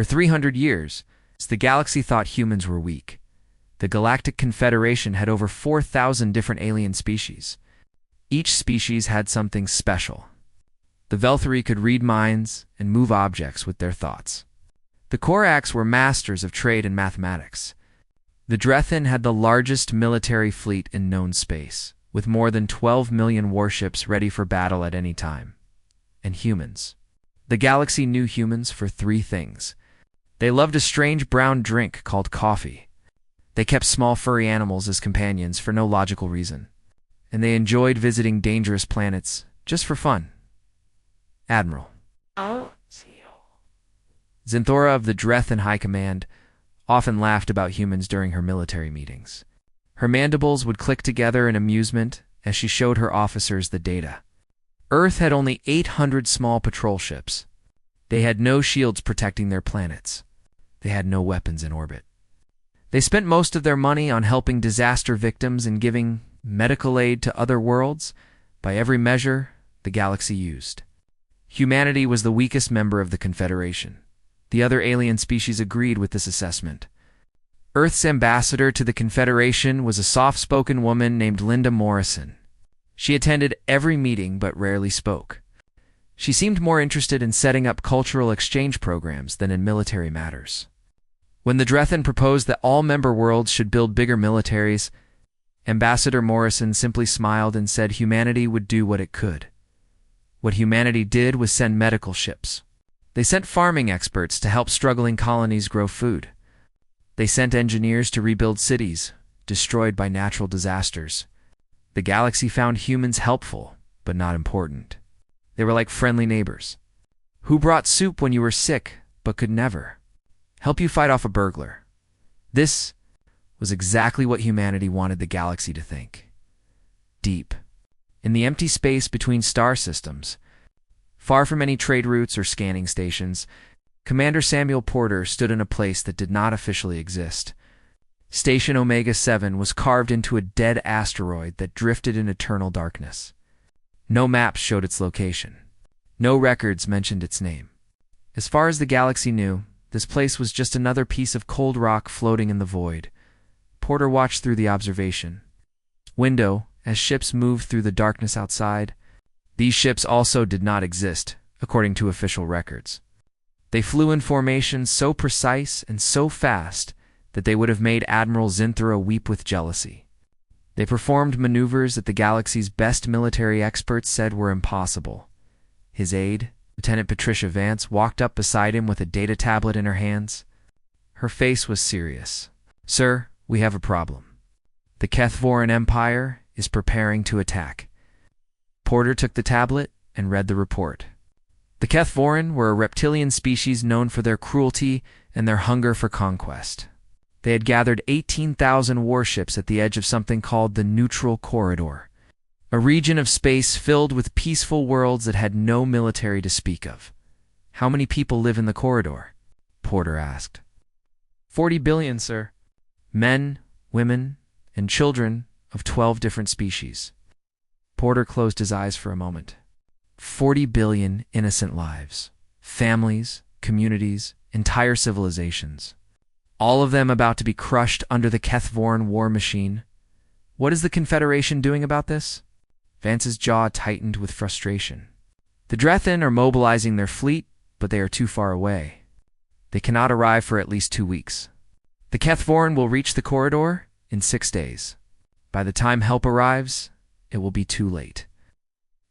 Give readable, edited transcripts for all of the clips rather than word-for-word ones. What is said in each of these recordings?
For 300 years, the galaxy thought humans were weak. The Galactic Confederation had over 4,000 different alien species. Each species had something special. The Velthari could read minds and move objects with their thoughts. The Koraks were masters of trade and mathematics. The Drethin had the largest military fleet in known space, with more than 12 million warships ready for battle at any time. And humans. The galaxy knew humans for three things. They loved a strange brown drink called coffee. They kept small furry animals as companions for no logical reason. And they enjoyed visiting dangerous planets just for fun. Admiral Zinthora of the Drethin High Command often laughed about humans during her military meetings. Her mandibles would click together in amusement as she showed her officers the data. Earth had only 800 small patrol ships. They had no shields protecting their planets. They had no weapons in orbit. They spent most of their money on helping disaster victims and giving medical aid to other worlds. By every measure, the galaxy used. Humanity was the weakest member of the Confederation. The other alien species agreed with this assessment. Earth's ambassador to the Confederation was a soft-spoken woman named Linda Morrison. She attended every meeting but rarely spoke. She seemed more interested in setting up cultural exchange programs than in military matters. When the Drethin proposed that all member worlds should build bigger militaries, Ambassador Morrison simply smiled and said humanity would do what it could. What humanity did was send medical ships. They sent farming experts to help struggling colonies grow food. They sent engineers to rebuild cities destroyed by natural disasters. The galaxy found humans helpful, but not important. They were like friendly neighbors, who brought soup when you were sick, but could never help you fight off a burglar. This was exactly what humanity wanted the galaxy to think. Deep, in the empty space between star systems, far from any trade routes or scanning stations, Commander Samuel Porter stood in a place that did not officially exist. Station Omega-7 was carved into a dead asteroid that drifted in eternal darkness. No maps showed its location. No records mentioned its name. As far as the galaxy knew, this place was just another piece of cold rock floating in the void. Porter watched through the observation window as ships moved through the darkness outside. These ships also did not exist, according to official records. They flew in formation so precise and so fast that they would have made Admiral Zinthora weep with jealousy. They performed maneuvers that the galaxy's best military experts said were impossible. His aide, Lieutenant Patricia Vance, walked up beside him with a data tablet in her hands. Her face was serious. "Sir, we have a problem. The Kethvoran Empire is preparing to attack." Porter took the tablet and read the report. The Kethvoran were a reptilian species known for their cruelty and their hunger for conquest. They had gathered 18,000 warships at the edge of something called the Neutral Corridor, a region of space filled with peaceful worlds that had no military to speak of. "How many people live in the corridor?" Porter asked. 40 billion, sir. Men, women, and children of 12 different species. Porter closed his eyes for a moment. 40 billion innocent lives. Families, communities, entire civilizations. All of them about to be crushed under the Kethvoran war machine. What is the Confederation doing about this? Vance's jaw tightened with frustration. The Drethin are mobilizing their fleet, but they are too far away. They cannot arrive for at least 2 weeks. The Kethvoran will reach the corridor in 6 days. By the time help arrives, it will be too late.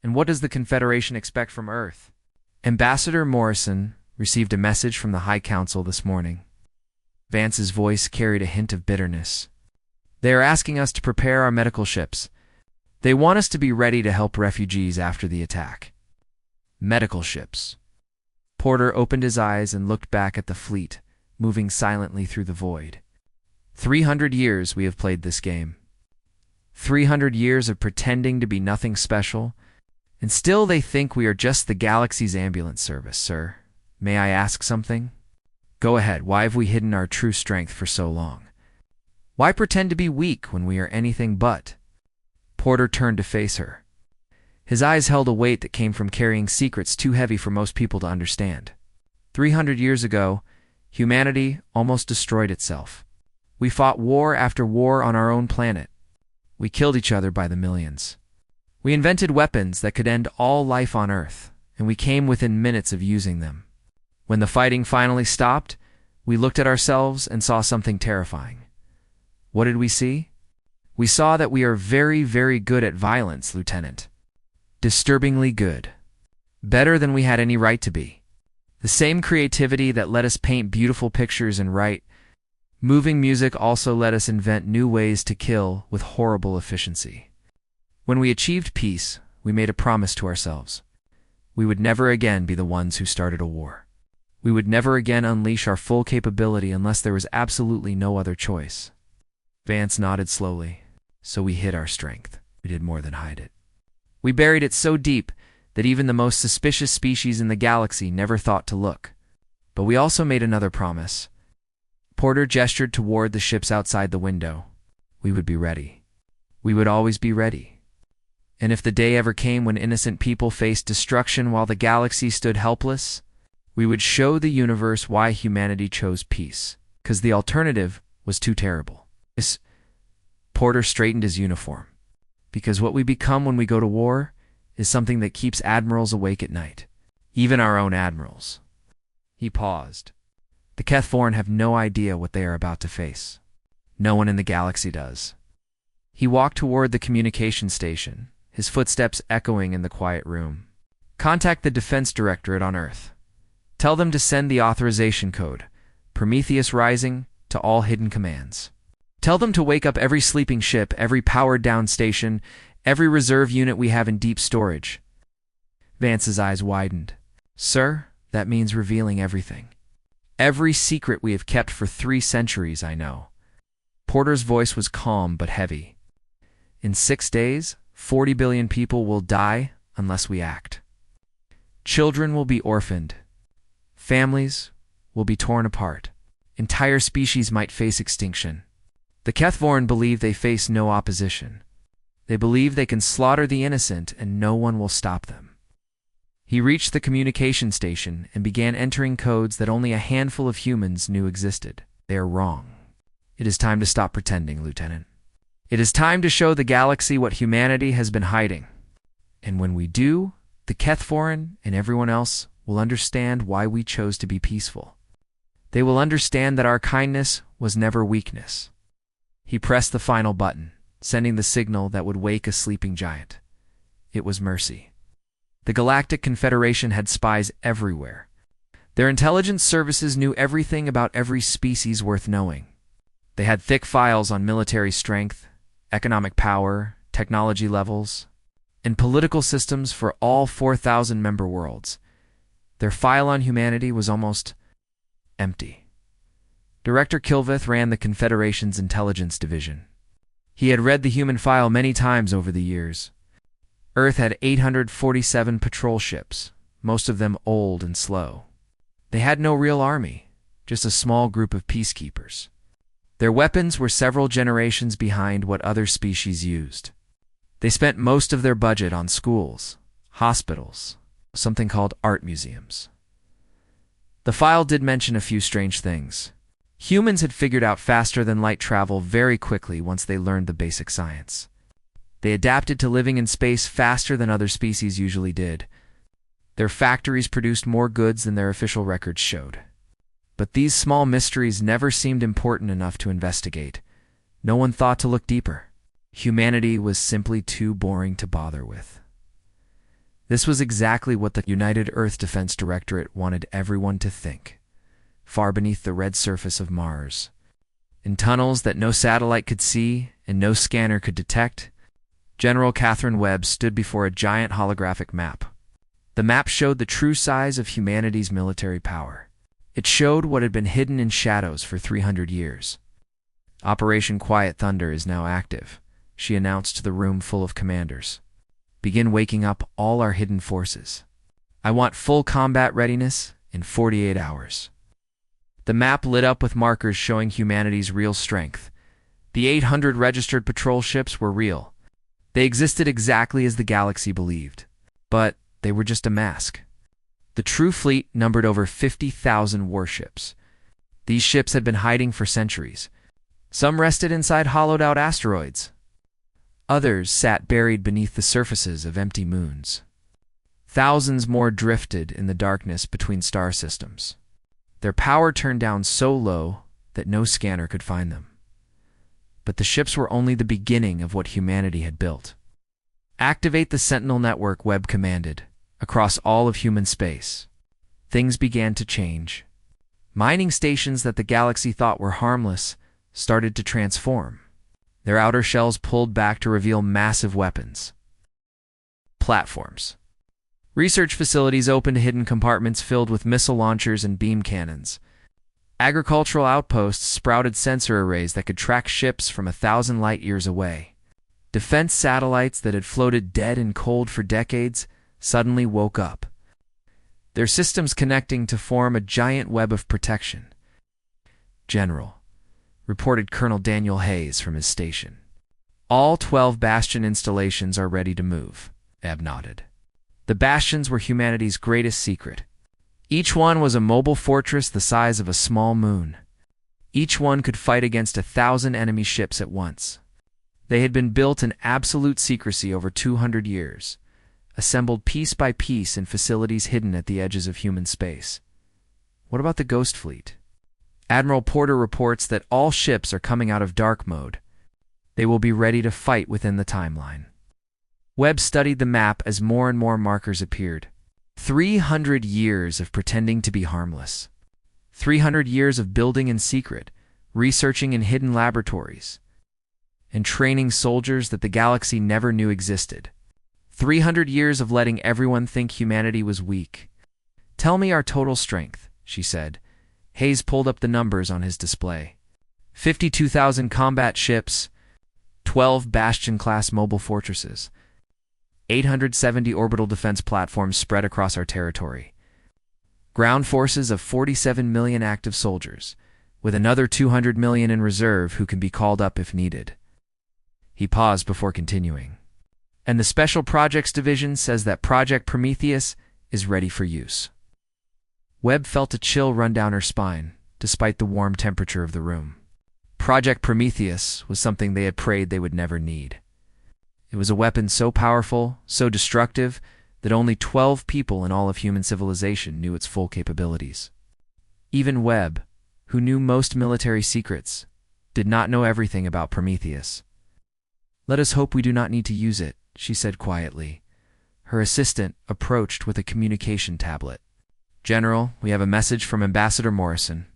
And what does the Confederation expect from Earth? Ambassador Morrison received a message from the High Council this morning. Vance's voice carried a hint of bitterness. They are asking us to prepare our medical ships. They want us to be ready to help refugees after the attack. Medical ships. Porter opened his eyes and looked back at the fleet, moving silently through the void. 300 years we have played this game. 300 years of pretending to be nothing special, and still they think we are just the galaxy's ambulance service, sir. May I ask something? Go ahead, why have we hidden our true strength for so long? Why pretend to be weak when we are anything but? Porter turned to face her. His eyes held a weight that came from carrying secrets too heavy for most people to understand. 300 years ago, Humanity almost destroyed itself. We fought war after war on our own planet. We killed each other by the millions. We invented weapons that could end all life on Earth, and we came within minutes of using them. When the fighting finally stopped, we looked at ourselves and saw something terrifying. What did we see? We saw that we are very, very good at violence, Lieutenant. Disturbingly good. Better than we had any right to be. The same creativity that let us paint beautiful pictures and write moving music also let us invent new ways to kill with horrible efficiency. When we achieved peace, we made a promise to ourselves. We would never again be the ones who started a war. We would never again unleash our full capability unless there was absolutely no other choice. Vance nodded slowly. So we hid our strength. We did more than hide it. We buried it so deep that even the most suspicious species in the galaxy never thought to look. But we also made another promise. Porter gestured toward the ships outside the window. We would be ready. We would always be ready. And if the day ever came when innocent people faced destruction while the galaxy stood helpless, we would show the universe why humanity chose peace, because the alternative was too terrible. Porter straightened his uniform. Because what we become when we go to war is something that keeps admirals awake at night. Even our own admirals. He paused. The Kethvorn have no idea what they are about to face. No one in the galaxy does. He walked toward the communication station, his footsteps echoing in the quiet room. Contact the Defense Directorate on Earth. Tell them to send the authorization code, Prometheus Rising, to all hidden commands. Tell them to wake up every sleeping ship, every powered-down station, every reserve unit we have in deep storage. Vance's eyes widened. Sir, that means revealing everything. Every secret we have kept for 3 centuries, I know. Porter's voice was calm but heavy. In 6 days, 40 billion people will die unless we act. Children will be orphaned. Families will be torn apart. Entire species might face extinction. The Kethvorn believe they face no opposition. They believe they can slaughter the innocent and no one will stop them. He reached the communication station and began entering codes that only a handful of humans knew existed. They are wrong. It is time to stop pretending, Lieutenant. It is time to show the galaxy what humanity has been hiding. And when we do, the Kethvorn and everyone else will understand why we chose to be peaceful. They will understand that our kindness was never weakness. He pressed the final button, sending the signal that would wake a sleeping giant. It was mercy. The Galactic Confederation had spies everywhere. Their intelligence services knew everything about every species worth knowing. They had thick files on military strength, economic power, technology levels, and political systems for all 4,000 member worlds. Their file on humanity was almost empty. Director Kilvith ran the Confederation's intelligence division. He had read the human file many times over the years. Earth had 847 patrol ships, most of them old and slow. They had no real army, just a small group of peacekeepers. Their weapons were several generations behind what other species used. They spent most of their budget on schools, hospitals, something called art museums. The file did mention a few strange things. Humans had figured out faster than light travel very quickly once they learned the basic science. They adapted to living in space faster than other species usually did. Their factories produced more goods than their official records showed. But these small mysteries never seemed important enough to investigate. No one thought to look deeper. Humanity was simply too boring to bother with. This was exactly what the United Earth Defense Directorate wanted everyone to think. Far beneath the red surface of Mars, in tunnels that no satellite could see and no scanner could detect, General Catherine Webb stood before a giant holographic map. The map showed the true size of humanity's military power. It showed what had been hidden in shadows for 300 years. Operation Quiet Thunder is now active, she announced to the room full of commanders. Begin waking up all our hidden forces. I want full combat readiness in 48 hours. The map lit up with markers showing humanity's real strength. The 800 registered patrol ships were real. They existed exactly as the galaxy believed. But they were just a mask. The true fleet numbered over 50,000 warships. These ships had been hiding for centuries. Some rested inside hollowed-out asteroids. Others sat buried beneath the surfaces of empty moons. Thousands more drifted in the darkness between star systems. Their power turned down so low that no scanner could find them. But the ships were only the beginning of what humanity had built. "Activate the Sentinel network," Webb commanded, across all of human space. Things began to change. Mining stations that the galaxy thought were harmless started to transform. Their outer shells pulled back to reveal massive weapons. Platforms. Research facilities opened hidden compartments filled with missile launchers and beam cannons. Agricultural outposts sprouted sensor arrays that could track ships from 1,000 light-years away. Defense satellites that had floated dead and cold for decades suddenly woke up, their systems connecting to form a giant web of protection. "General," reported Colonel Daniel Hayes from his station. "All 12 Bastion installations are ready to move," Ebb nodded. The Bastions were humanity's greatest secret. Each one was a mobile fortress the size of a small moon. Each one could fight against 1,000 enemy ships at once. They had been built in absolute secrecy over 200 years, assembled piece by piece in facilities hidden at the edges of human space. What about the Ghost Fleet? Admiral Porter reports that all ships are coming out of dark mode. They will be ready to fight within the timeline. Webb studied the map as more and more markers appeared. 300 years of pretending to be harmless. 300 years of building in secret, researching in hidden laboratories, and training soldiers that the galaxy never knew existed. 300 years of letting everyone think humanity was weak. "Tell me our total strength," she said. Hayes pulled up the numbers on his display. 52,000 combat ships, 12 Bastion-class mobile fortresses, 870 orbital defense platforms spread across our territory, ground forces of 47 million active soldiers, with another 200 million in reserve who can be called up if needed. He paused before continuing. "And the Special Projects Division says that Project Prometheus is ready for use." Webb felt a chill run down her spine, despite the warm temperature of the room. Project Prometheus was something they had prayed they would never need. It was a weapon so powerful, so destructive, that only 12 people in all of human civilization knew its full capabilities. Even Webb, who knew most military secrets, did not know everything about Prometheus. "Let us hope we do not need to use it," she said quietly. Her assistant approached with a communication tablet. "General, we have a message from Ambassador Morrison.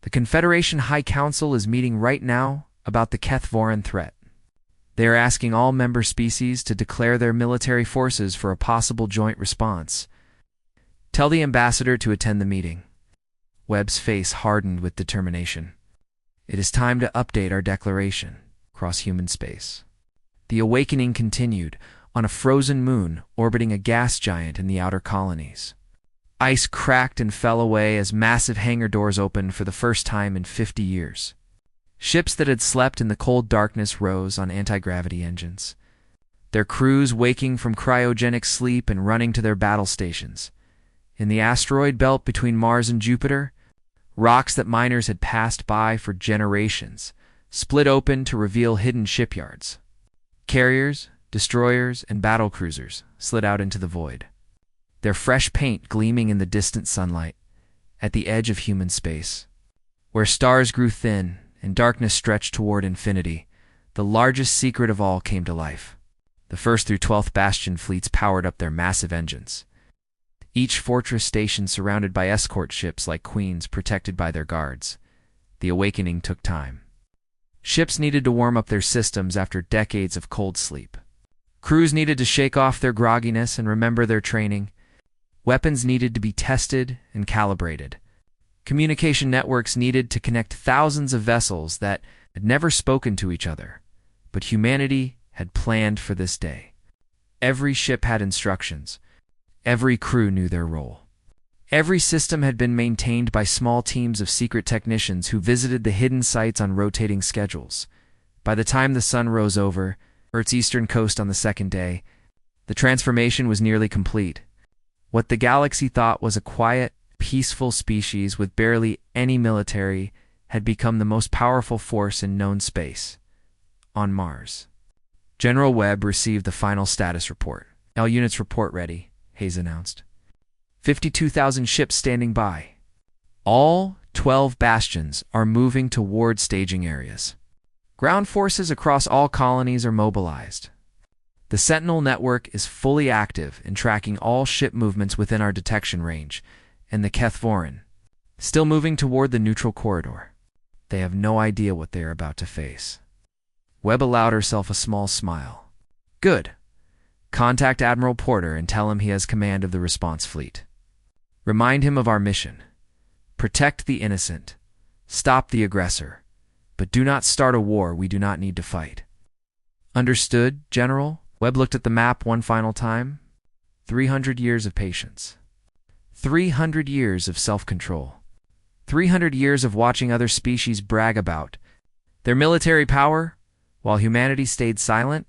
The Confederation High Council is meeting right now about the Keth-Voran threat. They are asking all member species to declare their military forces for a possible joint response. Tell the ambassador to attend the meeting." Webb's face hardened with determination. "It is time to update our declaration across human space." The awakening continued on a frozen moon orbiting a gas giant in the outer colonies. Ice cracked and fell away as massive hangar doors opened for the first time in 50 years. Ships that had slept in the cold darkness rose on anti-gravity engines, their crews waking from cryogenic sleep and running to their battle stations. In the asteroid belt between Mars and Jupiter, rocks that miners had passed by for generations split open to reveal hidden shipyards. Carriers, destroyers, and battle cruisers slid out into the void, their fresh paint gleaming in the distant sunlight at the edge of human space. Where stars grew thin and darkness stretched toward infinity, the largest secret of all came to life. The 1st through 12th Bastion fleets powered up their massive engines. Each fortress station surrounded by escort ships like queens protected by their guards. The awakening took time. Ships needed to warm up their systems after decades of cold sleep. Crews needed to shake off their grogginess and remember their training. Weapons needed to be tested and calibrated. Communication networks needed to connect thousands of vessels that had never spoken to each other, but humanity had planned for this day. Every ship had instructions. Every crew knew their role. Every system had been maintained by small teams of secret technicians who visited the hidden sites on rotating schedules. By the time the sun rose over Earth's eastern coast on the second day, the transformation was nearly complete. What the galaxy thought was a quiet, peaceful species with barely any military had become the most powerful force in known space, on Mars. General Webb received the final status report. All units report ready, Hayes announced. 52,000 ships standing by. All 12 bastions are moving toward staging areas. Ground forces across all colonies are mobilized. The Sentinel network is fully active in tracking all ship movements within our detection range, and the Kethvorin, still moving toward the neutral corridor. They have no idea what they are about to face. Webb allowed herself a small smile. Good. Contact Admiral Porter and tell him he has command of the response fleet. Remind him of our mission. Protect the innocent. Stop the aggressor. But do not start a war we do not need to fight. Understood, General? Webb looked at the map one final time. 300 years of patience. 300 years of self-control. 300 years of watching other species brag about their military power while humanity stayed silent.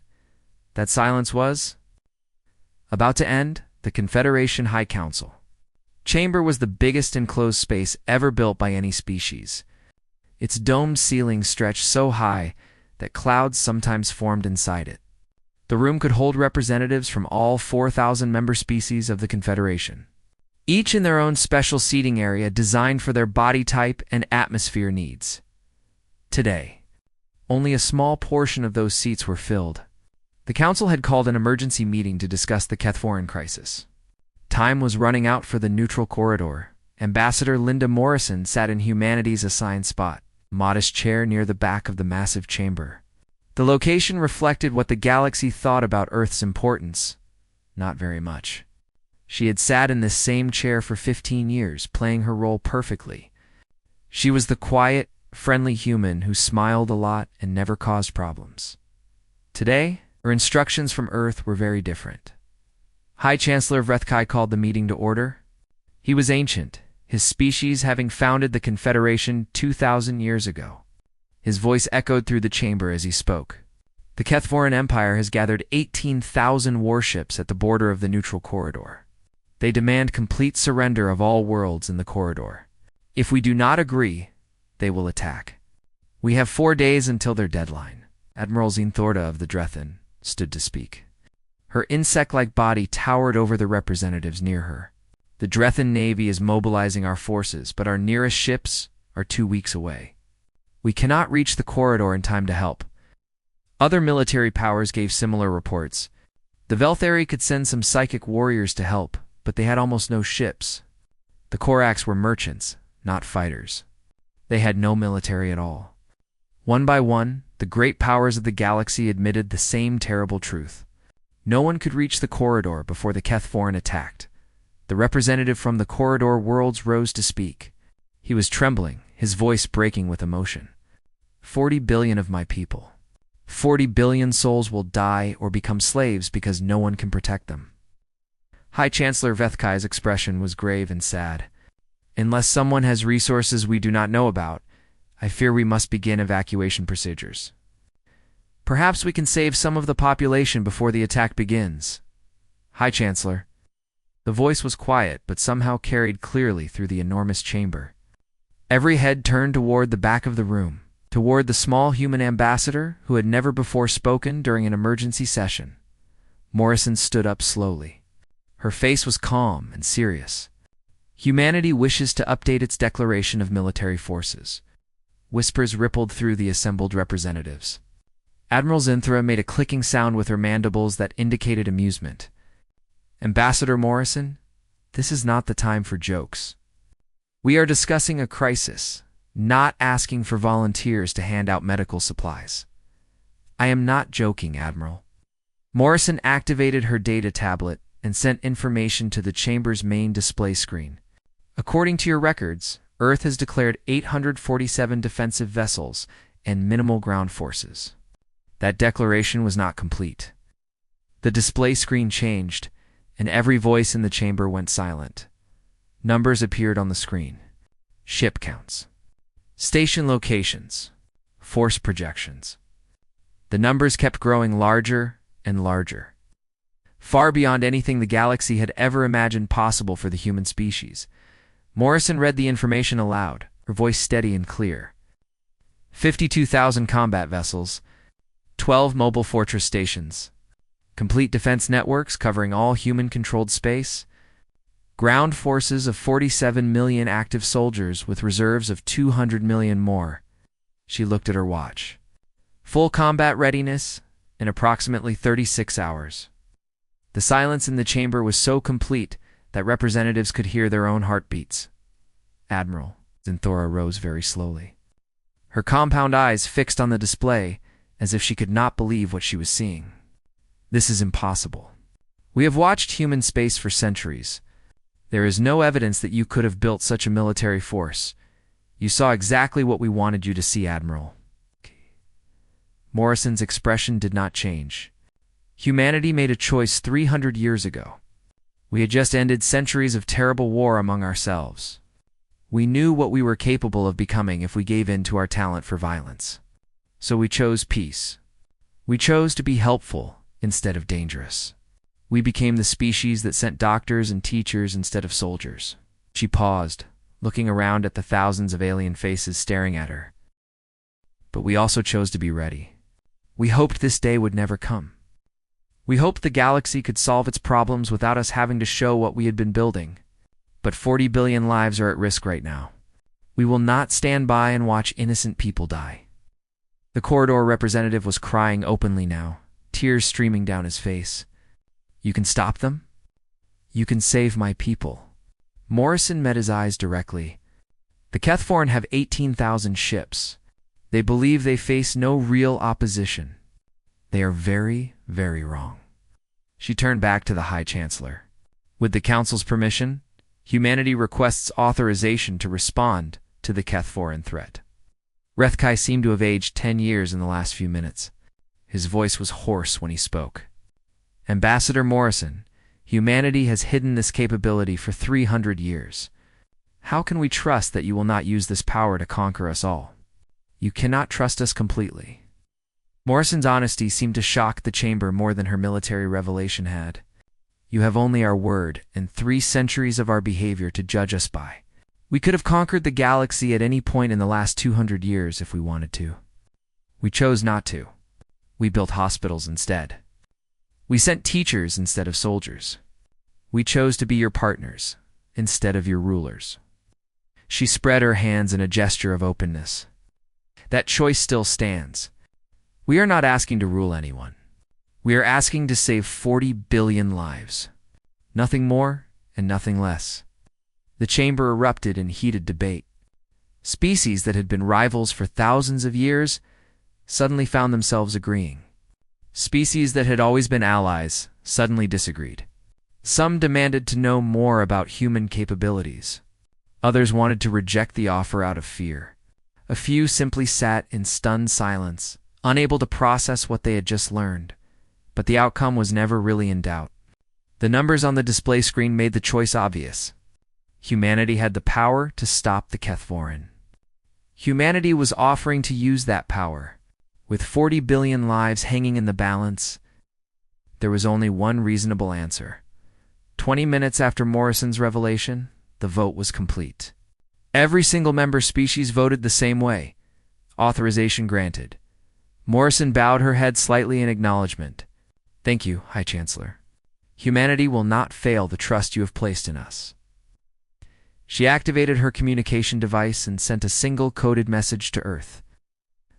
That silence was about to end. The Confederation High Council chamber was the biggest enclosed space ever built by any species. Its domed ceiling stretched so high that clouds sometimes formed inside it. The room could hold representatives from all 4,000 member species of the Confederation, each in their own special seating area designed for their body type and atmosphere needs. Today, only a small portion of those seats were filled. The council had called an emergency meeting to discuss the Kethvorin crisis. Time was running out for the neutral corridor. Ambassador Linda Morrison sat in humanity's assigned spot, modest chair near the back of the massive chamber. The location reflected what the galaxy thought about Earth's importance. Not very much. She had sat in this same chair for 15 years, playing her role perfectly. She was the quiet, friendly human who smiled a lot and never caused problems. Today, her instructions from Earth were very different. High Chancellor Vrethkai called the meeting to order. He was ancient, his species having founded the Confederation 2,000 years ago. His voice echoed through the chamber as he spoke. The Kethvorin Empire has gathered 18,000 warships at the border of the neutral corridor. They demand complete surrender of all worlds in the corridor. If we do not agree, they will attack. We have 4 days until their deadline. Admiral Zinthorda of the Drethin stood to speak. Her insect-like body towered over the representatives near her. The Drethin Navy is mobilizing our forces, but our nearest ships are 2 weeks away. We cannot reach the corridor in time to help. Other military powers gave similar reports. The Velthari could send some psychic warriors to help, but they had almost no ships. The Koraks were merchants, not fighters. They had no military at all. One by one, the great powers of the galaxy admitted the same terrible truth. No one could reach the corridor before the Kethvorin attacked. The representative from the corridor worlds rose to speak. He was trembling, his voice breaking with emotion. 40 billion of my people. 40 billion souls will die or become slaves because no one can protect them. High Chancellor Vrethkai's expression was grave and sad. Unless someone has resources we do not know about, I fear we must begin evacuation procedures. Perhaps we can save some of the population before the attack begins. High Chancellor. The voice was quiet, but somehow carried clearly through the enormous chamber. Every head turned toward the back of the room, toward the small human ambassador who had never before spoken during an emergency session. Morrison stood up slowly. Her face was calm and serious. Humanity wishes to update its declaration of military forces. Whispers rippled through the assembled representatives. Admiral Zinthra made a clicking sound with her mandibles that indicated amusement. Ambassador Morrison, this is not the time for jokes. We are discussing a crisis, not asking for volunteers to hand out medical supplies. I am not joking, Admiral. Morrison activated her data tablet and sent information to the chamber's main display screen. According to your records, Earth has declared 847 defensive vessels and minimal ground forces. That declaration was not complete. The display screen changed, and every voice in the chamber went silent. Numbers appeared on the screen. Ship counts. Station locations. Force projections. The numbers kept growing larger and larger. Far beyond anything the galaxy had ever imagined possible for the human species. Morrison read the information aloud, her voice steady and clear. 52,000 combat vessels, 12 mobile fortress stations, complete defense networks covering all human-controlled space, ground forces of 47 million active soldiers with reserves of 200 million more. She looked at her watch. Full combat readiness in approximately 36 hours. The silence in the chamber was so complete that representatives could hear their own heartbeats. Admiral, Zinthora rose very slowly. Her compound eyes fixed on the display as if she could not believe what she was seeing. This is impossible. We have watched human space for centuries. There is no evidence that you could have built such a military force. You saw exactly what we wanted you to see, Admiral. Morrison's expression did not change. Humanity made a choice 300 years ago. We had just ended centuries of terrible war among ourselves. We knew what we were capable of becoming if we gave in to our talent for violence. So we chose peace. We chose to be helpful instead of dangerous. We became the species that sent doctors and teachers instead of soldiers. She paused, looking around at the thousands of alien faces staring at her. But we also chose to be ready. We hoped this day would never come. We hoped the galaxy could solve its problems without us having to show what we had been building. But 40 billion lives are at risk right now. We will not stand by and watch innocent people die. The corridor representative was crying openly now, tears streaming down his face. You can stop them? You can save my people. Morrison met his eyes directly. The Kethforan have 18,000 ships. They believe they face no real opposition. They are very, very wrong. She turned back to the High Chancellor. With the Council's permission, humanity requests authorization to respond to the Kethforan threat. Rethkai seemed to have aged 10 years in the last few minutes. His voice was hoarse when he spoke. Ambassador Morrison, humanity has hidden this capability for 300 years. How can we trust that you will not use this power to conquer us all? You cannot trust us completely. Morrison's honesty seemed to shock the chamber more than her military revelation had. You have only our word and 3 centuries of our behavior to judge us by. We could have conquered the galaxy at any point in the last 200 years if we wanted to. We chose not to. We built hospitals instead. We sent teachers instead of soldiers. We chose to be your partners instead of your rulers. She spread her hands in a gesture of openness. That choice still stands. We are not asking to rule anyone. We are asking to save 40 billion lives. Nothing more and nothing less. The chamber erupted in heated debate. Species that had been rivals for thousands of years suddenly found themselves agreeing. Species that had always been allies suddenly disagreed. Some demanded to know more about human capabilities. Others wanted to reject the offer out of fear. A few simply sat in stunned silence, unable to process what they had just learned. But the outcome was never really in doubt. The numbers on the display screen made the choice obvious. Humanity had the power to stop the Kethforan. Humanity was offering to use that power. With 40 billion lives hanging in the balance, there was only one reasonable answer. 20 minutes after Morrison's revelation, the vote was complete. Every single member species voted the same way. Authorization granted. Morrison bowed her head slightly in acknowledgement. Thank you, High Chancellor. Humanity will not fail the trust you have placed in us. She activated her communication device and sent a single coded message to Earth.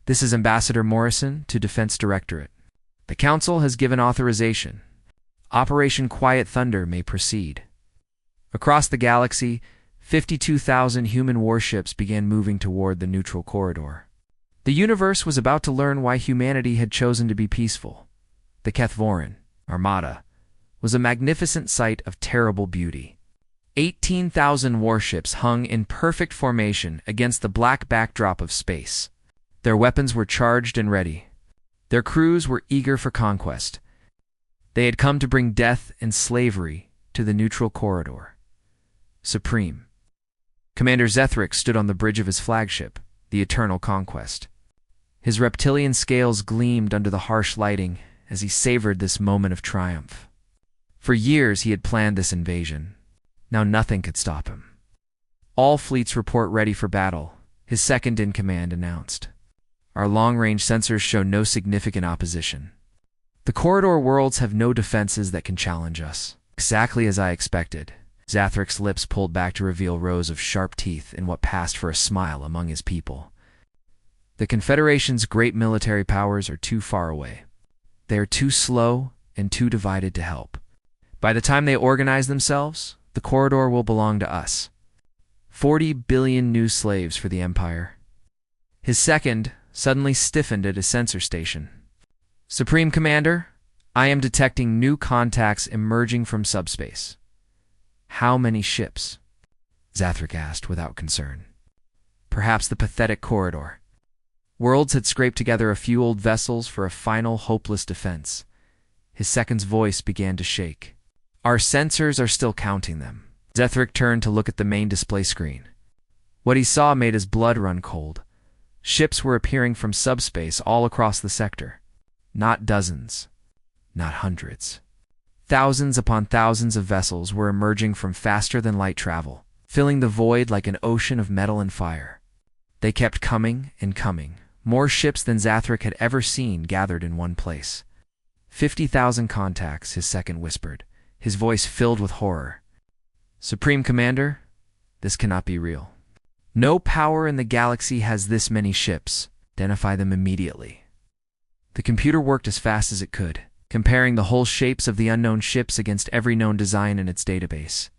This is Ambassador Morrison to Defense Directorate. The Council has given authorization. Operation Quiet Thunder may proceed. Across the galaxy, 52,000 human warships began moving toward the neutral corridor. The universe was about to learn why humanity had chosen to be peaceful. The Kethforan Armada was a magnificent sight of terrible beauty. 18,000 warships hung in perfect formation against the black backdrop of space. Their weapons were charged and ready. Their crews were eager for conquest. They had come to bring death and slavery to the neutral corridor. Supreme. Commander Zethric stood on the bridge of his flagship, the Eternal Conquest. His reptilian scales gleamed under the harsh lighting as he savored this moment of triumph. For years he had planned this invasion. Now nothing could stop him. All fleets report ready for battle, his second-in-command announced. Our long-range sensors show no significant opposition. The corridor worlds have no defenses that can challenge us. Exactly as I expected. Zathrik's lips pulled back to reveal rows of sharp teeth in what passed for a smile among his people. The Confederation's great military powers are too far away. They are too slow and too divided to help. By the time they organize themselves, the corridor will belong to us. 40 billion new slaves for the Empire. His second suddenly stiffened at his sensor station. Supreme Commander, I am detecting new contacts emerging from subspace. How many ships? Zathrik asked without concern. Perhaps the pathetic corridor. Worlds had scraped together a few old vessels for a final hopeless defense. His second's voice began to shake. Our sensors are still counting them. Zathrik turned to look at the main display screen. What he saw made his blood run cold. Ships were appearing from subspace all across the sector. Not dozens, not hundreds. Thousands upon thousands of vessels were emerging from faster-than-light travel, filling the void like an ocean of metal and fire. They kept coming and coming. More ships than Zathrik had ever seen gathered in one place. 50,000 contacts, his second whispered, his voice filled with horror. Supreme Commander, this cannot be real. No power in the galaxy has this many ships. Identify them immediately. The computer worked as fast as it could, comparing the whole shapes of the unknown ships against every known design in its database.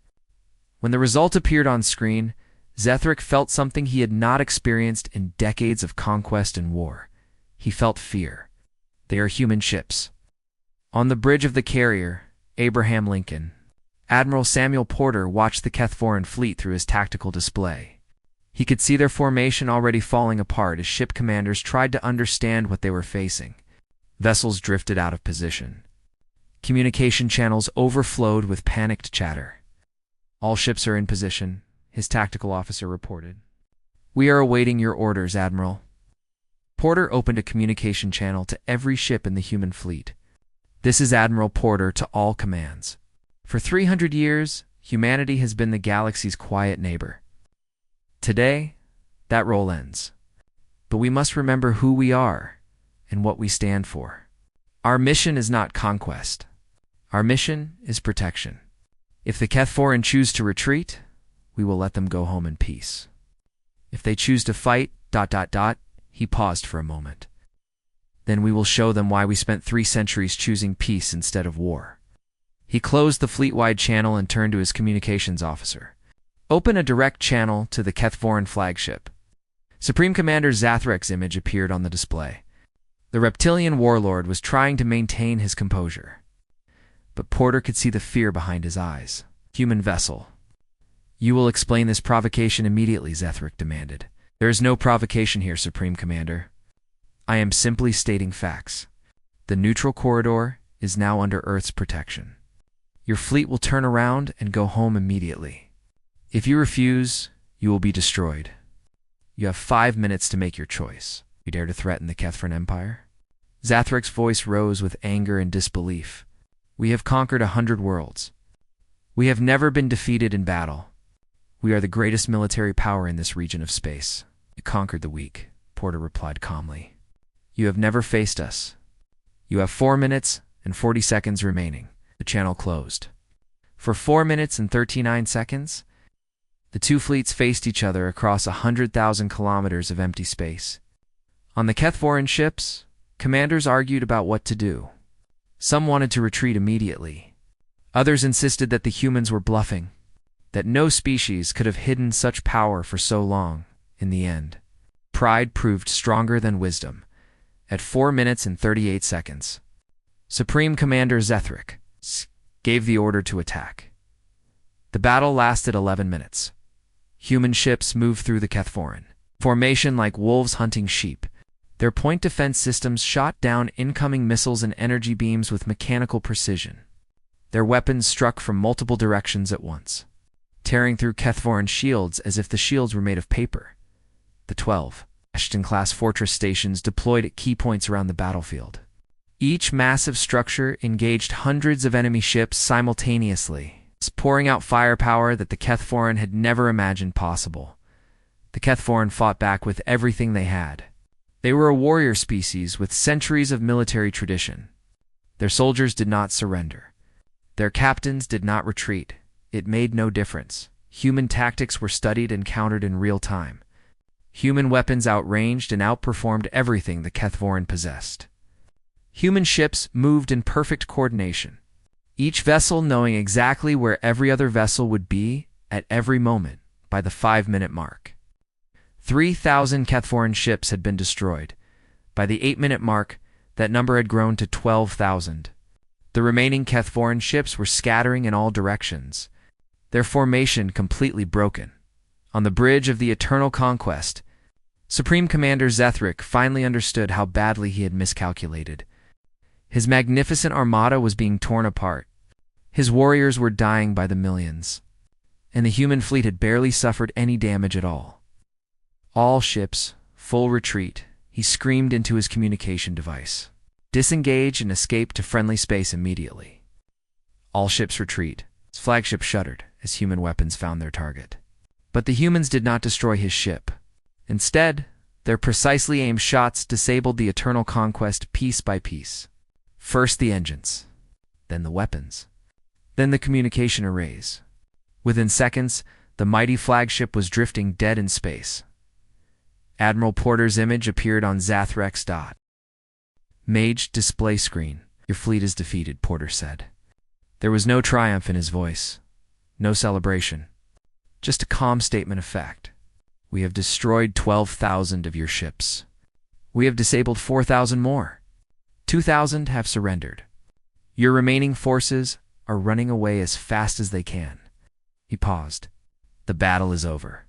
When the result appeared on screen, Zathrik felt something he had not experienced in decades of conquest and war. He felt fear. They are human ships. On the bridge of the carrier, Abraham Lincoln, Admiral Samuel Porter watched the Kethvoran fleet through his tactical display. He could see their formation already falling apart as ship commanders tried to understand what they were facing. Vessels drifted out of position. Communication channels overflowed with panicked chatter. All ships are in position, his tactical officer reported. We are awaiting your orders, Admiral. Porter opened a communication channel to every ship in the human fleet. This is Admiral Porter to all commands. For 300 years, humanity has been the galaxy's quiet neighbor. Today, that role ends. But we must remember who we are and what we stand for. Our mission is not conquest. Our mission is protection. If the Kethvoran choose to retreat, we will let them go home in peace. If they choose to fight, he paused for a moment. Then we will show them why we spent 3 centuries choosing peace instead of war. He closed the fleet-wide channel and turned to his communications officer. Open a direct channel to the Kethvoran flagship. Supreme Commander Zathrik's image appeared on the display. The reptilian warlord was trying to maintain his composure. But Porter could see the fear behind his eyes. Human vessel. You will explain this provocation immediately, Zathrik demanded. There is no provocation here, Supreme Commander. I am simply stating facts. The neutral corridor is now under Earth's protection. Your fleet will turn around and go home immediately. If you refuse, you will be destroyed. You have 5 minutes to make your choice. You dare to threaten the Kethvoran Empire? Zathrik's voice rose with anger and disbelief. We have conquered 100 worlds. We have never been defeated in battle. We are the greatest military power in this region of space. You conquered the weak, Porter replied calmly. You have never faced us. You have 4 minutes and 40 seconds remaining. The channel closed. For 4 minutes and 39 seconds, the two fleets faced each other across 100,000 kilometers of empty space. On the Kethvoran ships, commanders argued about what to do. Some wanted to retreat immediately. Others insisted that the humans were bluffing, that no species could have hidden such power for so long. In the end, pride proved stronger than wisdom. At 4 minutes and 38 seconds, Supreme Commander Zathrik gave the order to attack. The battle lasted 11 minutes. Human ships moved through the Kethvoran, formation like wolves hunting sheep. Their point defense systems shot down incoming missiles and energy beams with mechanical precision. Their weapons struck from multiple directions at once, tearing through Kethvoran shields as if the shields were made of paper. The 12 Ashton-class fortress stations deployed at key points around the battlefield. Each massive structure engaged hundreds of enemy ships simultaneously. pouring out firepower that the Kethforan had never imagined possible. The Kethforan fought back with everything they had. They were a warrior species with centuries of military tradition. Their soldiers did not surrender. Their captains did not retreat. It made no difference. Human tactics were studied and countered in real time. Human weapons outranged and outperformed everything the Kethforan possessed. Human ships moved in perfect coordination, each vessel knowing exactly where every other vessel would be at every moment by the 5-minute mark. 3,000 Kethforan ships had been destroyed. By the 8-minute mark, that number had grown to 12,000. The remaining Kethforan ships were scattering in all directions, their formation completely broken. On the bridge of the Eternal Conquest, Supreme Commander Zethric finally understood how badly he had miscalculated. His magnificent armada was being torn apart. His warriors were dying by the millions, and the human fleet had barely suffered any damage at all. All ships, full retreat, he screamed into his communication device. Disengage and escape to friendly space immediately. All ships retreat. His flagship shuddered as human weapons found their target. But the humans did not destroy his ship. Instead, their precisely aimed shots disabled the Eternal Conquest piece by piece. First the engines, then the weapons, then the communication arrays. Within seconds, the mighty flagship was drifting dead in space. Admiral Porter's image appeared on Zathrex's dot. Mage display screen. Your fleet is defeated, Porter said. There was no triumph in his voice, no celebration, just a calm statement of fact. We have destroyed 12,000 of your ships. We have disabled 4,000 more. 2,000 have surrendered. Your remaining forces are running away as fast as they can. He paused. The battle is over.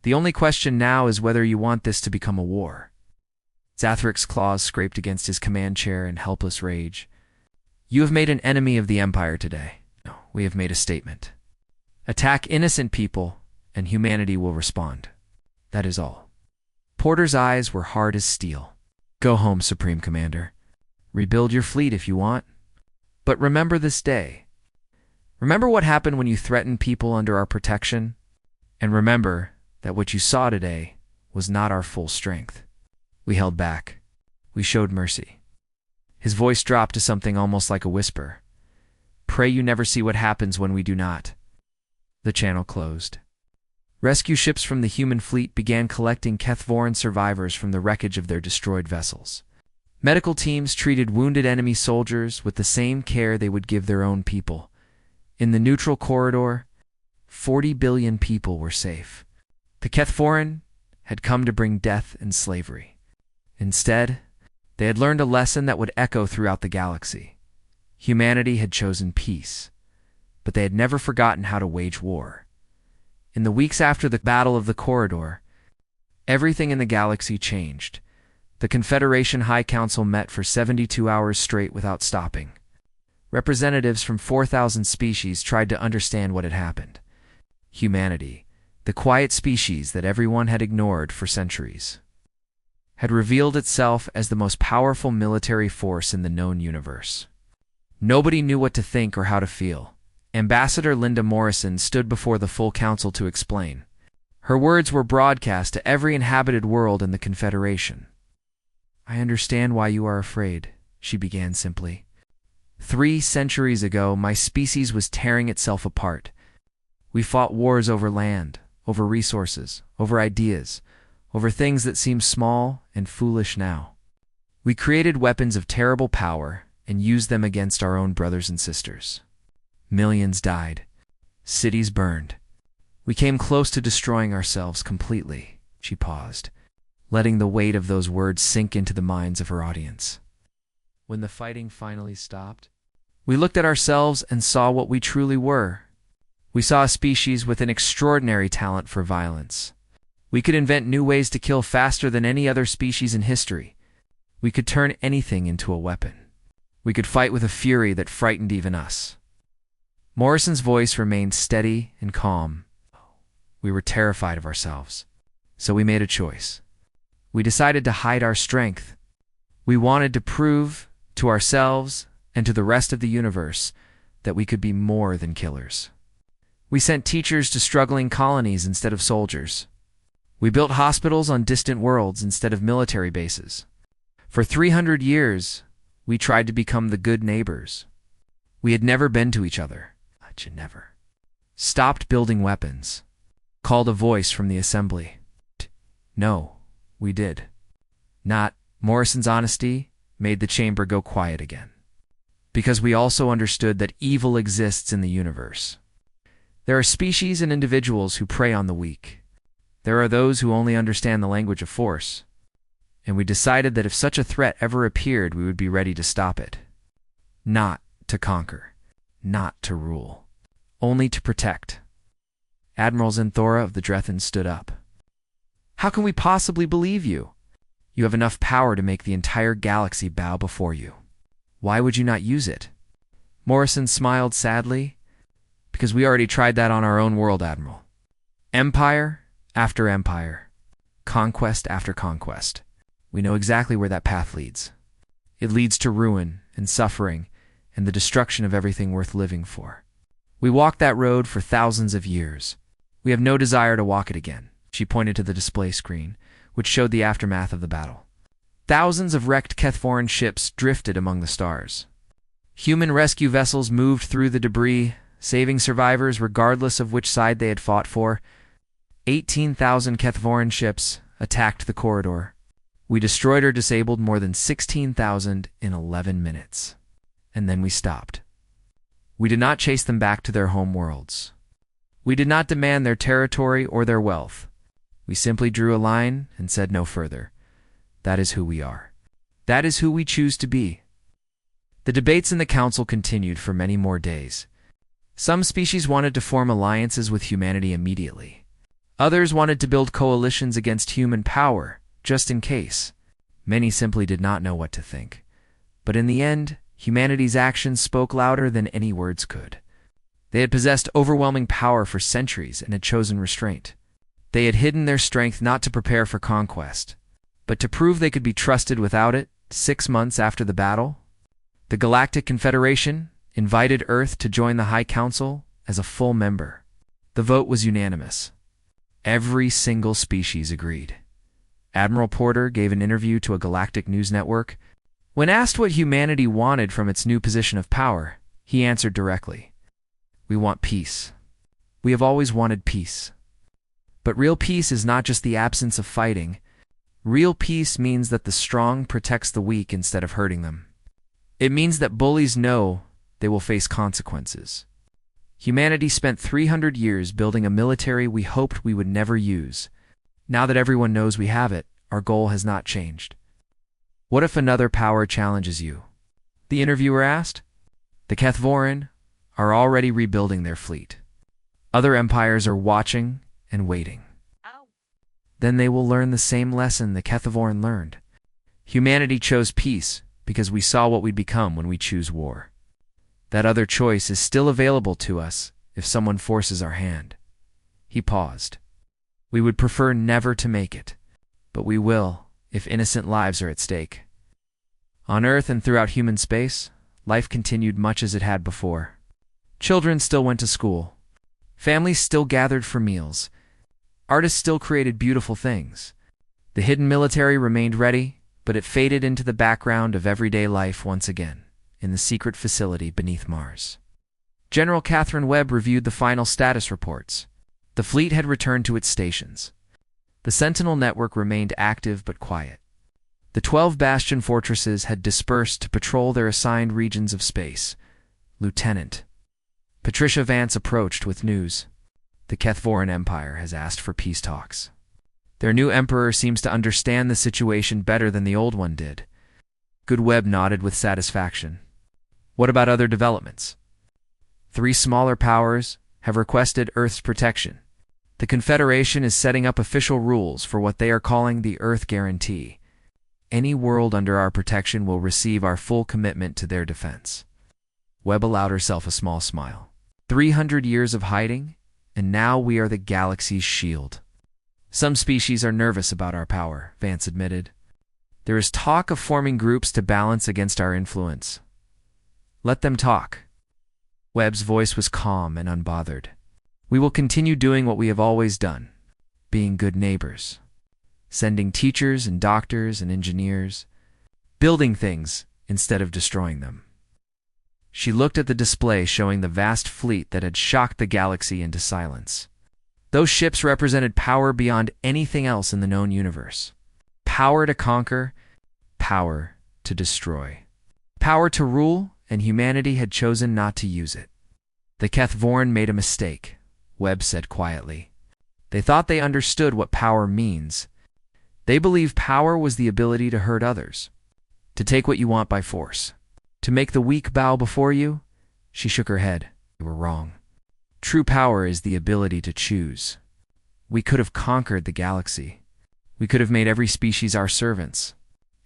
The only question now is whether you want this to become a war. Zathric's claws scraped against his command chair in helpless rage. You have made an enemy of the Empire today. No, we have made a statement. Attack innocent people, and humanity will respond. That is all. Porter's eyes were hard as steel. Go home, Supreme Commander. Rebuild your fleet if you want. But remember this day. Remember what happened when you threatened people under our protection? And remember that what you saw today was not our full strength. We held back. We showed mercy. His voice dropped to something almost like a whisper. Pray you never see what happens when we do not. The channel closed. Rescue ships from the human fleet began collecting Kethforan survivors from the wreckage of their destroyed vessels. Medical teams treated wounded enemy soldiers with the same care they would give their own people. In the neutral corridor, 40 billion people were safe. The Kethforan had come to bring death and slavery. Instead, they had learned a lesson that would echo throughout the galaxy. Humanity had chosen peace, but they had never forgotten how to wage war. In the weeks after the Battle of the Corridor, everything in the galaxy changed. The Confederation High Council met for 72 hours straight without stopping. Representatives from 4,000 species tried to understand what had happened. Humanity, the quiet species that everyone had ignored for centuries, had revealed itself as the most powerful military force in the known universe. Nobody knew what to think or how to feel. Ambassador Linda Morrison stood before the full council to explain. Her words were broadcast to every inhabited world in the Confederation. I understand why you are afraid, she began simply. 3 centuries ago, my species was tearing itself apart. We fought wars over land, over resources, over ideas, over things that seem small and foolish now. We created weapons of terrible power and used them against our own brothers and sisters. Millions died. Cities burned. We came close to destroying ourselves completely. She paused, letting the weight of those words sink into the minds of her audience. When the fighting finally stopped, we looked at ourselves and saw what we truly were. We saw a species with an extraordinary talent for violence. We could invent new ways to kill faster than any other species in history. We could turn anything into a weapon. We could fight with a fury that frightened even us. Morrison's voice remained steady and calm. We were terrified of ourselves, so we made a choice. We decided to hide our strength. We wanted to prove to ourselves and to the rest of the universe that we could be more than killers. We sent teachers to struggling colonies instead of soldiers. We built hospitals on distant worlds instead of military bases. For 300 years, we tried to become the good neighbors. We had never been to each other. Never. Stopped building weapons. Called a voice from the assembly. No, we did. Not. Morrison's honesty made the chamber go quiet again. Because we also understood that evil exists in the universe. There are species and individuals who prey on the weak. There are those who only understand the language of force. And we decided that if such a threat ever appeared, we would be ready to stop it. Not to conquer. Not to rule. Only to protect. Admiral Zenthora of the Drethan stood up. How can we possibly believe you? You have enough power to make the entire galaxy bow before you. Why would you not use it? Morrison smiled sadly. Because we already tried that on our own world, Admiral. Empire after empire. Conquest after conquest. We know exactly where that path leads. It leads to ruin and suffering and the destruction of everything worth living for. We walked that road for thousands of years. We have no desire to walk it again. She pointed to the display screen, which showed the aftermath of the battle. Thousands of wrecked Kethvoran ships drifted among the stars. Human rescue vessels moved through the debris, saving survivors regardless of which side they had fought for. 18,000 Kethvoran ships attacked the corridor. We destroyed or disabled more than 16,000 in 11 minutes. And then we stopped. We did not chase them back to their home worlds. We did not demand their territory or their wealth. We simply drew a line and said no further. That is who we are. That is who we choose to be. The debates in the council continued for many more days. Some species wanted to form alliances with humanity immediately. Others wanted to build coalitions against human power, just in case. Many simply did not know what to think. But in the end, humanity's actions spoke louder than any words could. They had possessed overwhelming power for centuries and had chosen restraint. They had hidden their strength not to prepare for conquest, but to prove they could be trusted without it. 6 months after the battle, the Galactic Confederation invited Earth to join the High Council as a full member. The vote was unanimous. Every single species agreed. Admiral Porter gave an interview to a galactic news network. When asked what humanity wanted from its new position of power, he answered directly, "We want peace. We have always wanted peace. But real peace is not just the absence of fighting. Real peace means that the strong protects the weak instead of hurting them. It means that bullies know they will face consequences. Humanity spent 300 years building a military we hoped we would never use. Now that everyone knows we have it, our goal has not changed." "What if another power challenges you?" the interviewer asked. "The Kethvoran are already rebuilding their fleet. Other empires are watching and waiting. Then they will learn the same lesson the Kethvoran learned. Humanity chose peace because we saw what we'd become when we choose war. That other choice is still available to us if someone forces our hand." He paused. "We would prefer never to make it, but we will if innocent lives are at stake." On Earth and throughout human space, life continued much as it had before. Children still went to school. Families still gathered for meals. Artists still created beautiful things. The hidden military remained ready, but it faded into the background of everyday life once again, in the secret facility beneath Mars. General Catherine Webb reviewed the final status reports. The fleet had returned to its stations. The Sentinel network remained active but quiet. The 12 bastion fortresses had dispersed to patrol their assigned regions of space. Lieutenant Patricia Vance approached with news. "The Kethvoran Empire has asked for peace talks. Their new emperor seems to understand the situation better than the old one did." Good Webb nodded with satisfaction. "What about other developments?" 3 smaller powers have requested Earth's protection. The Confederation is setting up official rules for what they are calling the Earth Guarantee. Any world under our protection will receive our full commitment to their defense. Webb allowed herself a small smile. 300 years of hiding, and now we are the galaxy's shield. Some species are nervous about our power, Vance admitted. There is talk of forming groups to balance against our influence. Let them talk. Webb's voice was calm and unbothered. We will continue doing what we have always done, being good neighbors, sending teachers and doctors and engineers, building things instead of destroying them. She looked at the display showing the vast fleet that had shocked the galaxy into silence. Those ships represented power beyond anything else in the known universe. Power to conquer, power to destroy. Power to rule, and humanity had chosen not to use it. The Keth Vorn made a mistake, Webb said quietly. They thought they understood what power means. They believed power was the ability to hurt others, to take what you want by force, to make the weak bow before you. She shook her head. You were wrong. True power is the ability to choose. We could have conquered the galaxy. We could have made every species our servants.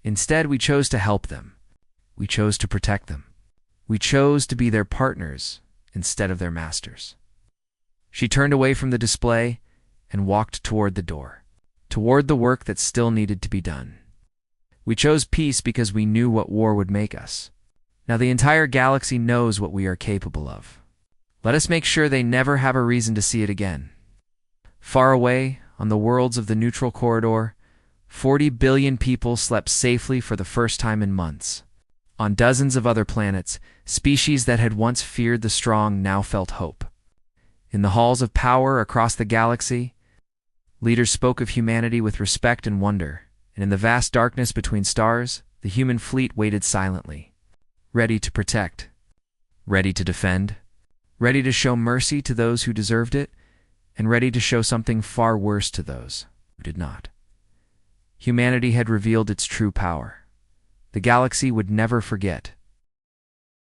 Instead, we chose to help them. We chose to protect them. We chose to be their partners instead of their masters. She turned away from the display and walked toward the door, toward the work that still needed to be done. We chose peace because we knew what war would make us. Now the entire galaxy knows what we are capable of. Let us make sure they never have a reason to see it again. Far away, on the worlds of the neutral corridor, 40 billion people slept safely for the first time in months. On dozens of other planets, species that had once feared the strong now felt hope. In the halls of power across the galaxy, leaders spoke of humanity with respect and wonder, and in the vast darkness between stars, the human fleet waited silently, ready to protect, ready to defend, ready to show mercy to those who deserved it, and ready to show something far worse to those who did not. Humanity had revealed its true power. The galaxy would never forget,